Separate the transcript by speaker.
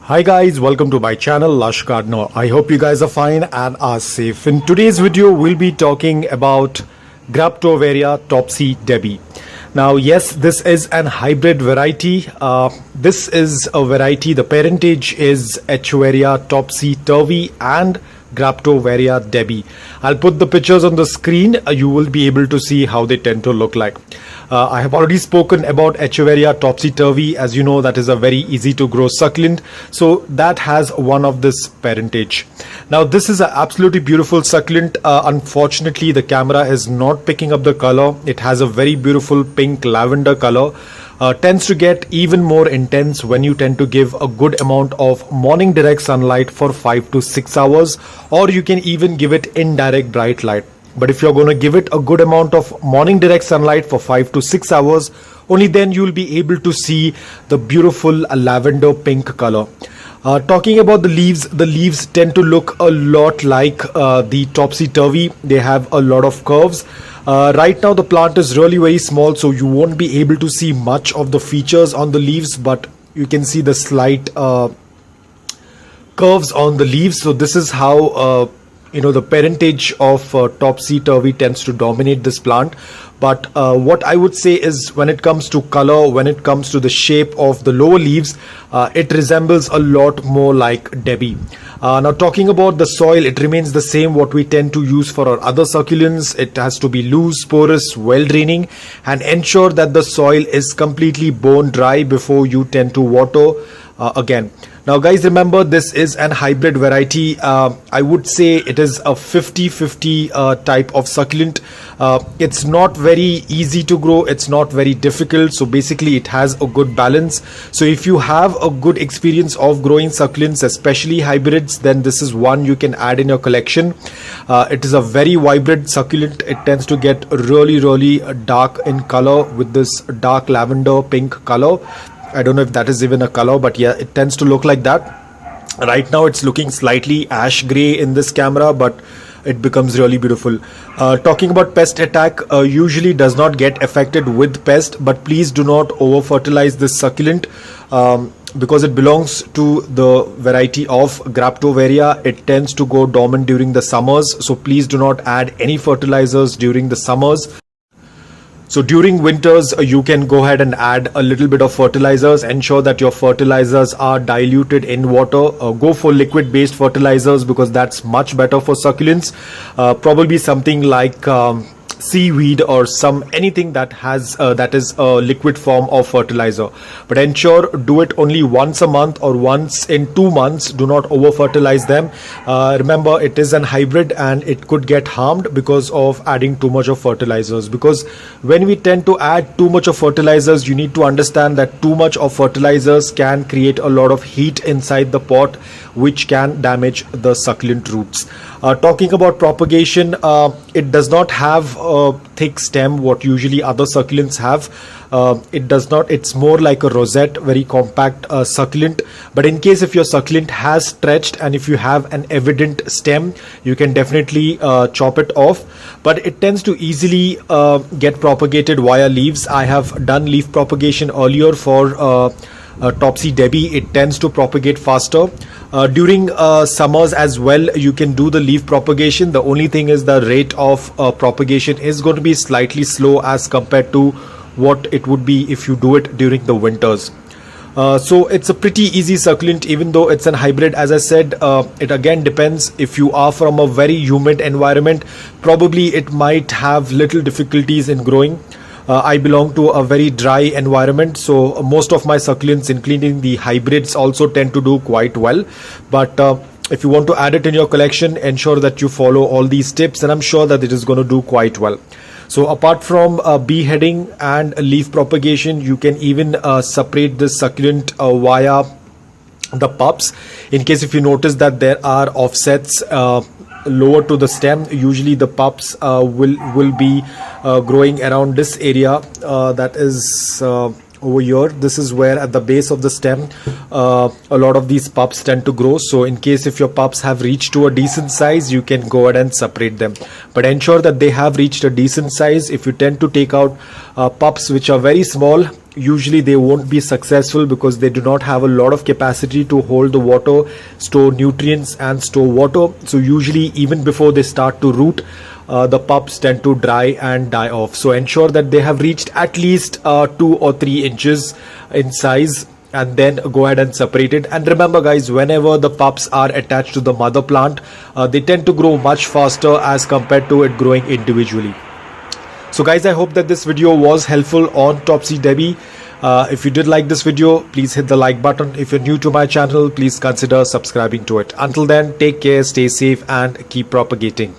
Speaker 1: Hi guys, welcome to my channel Lush Gardener. I hope you guys are fine and are safe. In today's video, we'll be talking about xGRAPTOVERIA Topsy Debbi. Now, yes, this is an hybrid variety. This is a variety. The parentage is Echeveria Topsy Turvy and xGRAPTOVERIA Debbi. I'll put the pictures on the screen. You will be able to see how they tend to look like. I have already spoken about Echeveria Topsy Turvy. As you know, that is a very easy to grow succulent. So that has one of this parentage. Now this is an absolutely beautiful succulent. Unfortunately, the camera is not picking up the color. It has a very beautiful pink lavender color. Tends to get even more intense when you tend to give a good amount of morning direct sunlight for 5 to 6 hours, or you can even give it indirect bright light. But if you're going to give it a good amount of morning direct sunlight for 5 to 6 hours, only then you'll be able to see the beautiful lavender pink color. Talking about the leaves tend to look a lot like the Topsy Turvy. They have a lot of curves. Right now the plant is really very small, so you won't be able to see much of the features on the leaves, but you can see the slight curves on the leaves. So this is how the parentage of Topsy Turvy tends to dominate this plant. But what I would say is, when it comes to color, when it comes to the shape of the lower leaves, it resembles a lot more like Debbi. Now talking about the soil, it remains the same what we tend to use for our other succulents. It has to be loose, porous, well draining, and ensure that the soil is completely bone dry before you tend to water again. Now guys, remember, this is an hybrid variety. I would say it is a 50-50 type of succulent. It's not very easy to grow, it's not very difficult, so basically it has a good balance. So if you have a good experience of growing succulents, especially hybrids, then this is one you can add in your collection. It is a very vibrant succulent. It tends to get really dark in color with this dark lavender pink color. I don't know if that is even a color, but yeah, it tends to look like that. Right now it's looking slightly ash gray in this camera, but it becomes really beautiful. Talking about pest attack, usually does not get affected with pest, but please do not over fertilize this succulent because it belongs to the variety of xGRAPTOVERIA. It tends to go dormant during the summers, so please do not add any fertilizers during the summers. So during winters, you can go ahead and add a little bit of fertilizers. Ensure that your fertilizers are diluted in water. Go for liquid based fertilizers because that's much better for succulents. Probably something like seaweed or anything that has that is a liquid form of fertilizer. But ensure do it only once a month or once in 2 months. Do not over fertilize them. Remember, it is an hybrid and it could get harmed because of adding too much of fertilizers. Because when we tend to add too much of fertilizers, you need to understand that too much of fertilizers can create a lot of heat inside the pot, which can damage the succulent roots. Talking about propagation, it does not have a thick stem what usually other succulents have. It does not. It's more like a rosette, very compact succulent. But in case if your succulent has stretched and if you have an evident stem, you can definitely chop it off. But it tends to easily get propagated via leaves. I have done leaf propagation earlier for Topsy Debbi. It tends to propagate faster. During summers as well, you can do the leaf propagation. The only thing is the rate of propagation is going to be slightly slow as compared to what it would be if you do it during the winters. So it's a pretty easy succulent, even though it's an hybrid. As I said, it again depends. If you are from a very humid environment, probably it might have little difficulties in growing. I belong to a very dry environment, so most of my succulents, including the hybrids, also tend to do quite well. But if you want to add it in your collection, ensure that you follow all these tips, and I'm sure that it is going to do quite well. So apart from beeheading and leaf propagation, you can even separate this succulent via the pups. In case if you notice that there are offsets lower to the stem, usually the pups will be growing around this area, that is over here. This is where at the base of the stem a lot of these pups tend to grow. So in case if your pups have reached to a decent size, you can go ahead and separate them, but ensure that they have reached a decent size. If you tend to take out pups which are very small, usually they won't be successful because they do not have a lot of capacity to hold the water, store nutrients and store water. So usually even before they start to root, the pups tend to dry and die off. So ensure that they have reached at least 2 or 3 inches in size, and then go ahead and separate it. And remember guys, whenever the pups are attached to the mother plant, they tend to grow much faster as compared to it growing individually. So guys, I hope that this video was helpful on Topsy Debbie. If you did like this video, please hit the like button. If you're new to my channel, please consider subscribing to it. Until then, take care, stay safe and keep propagating.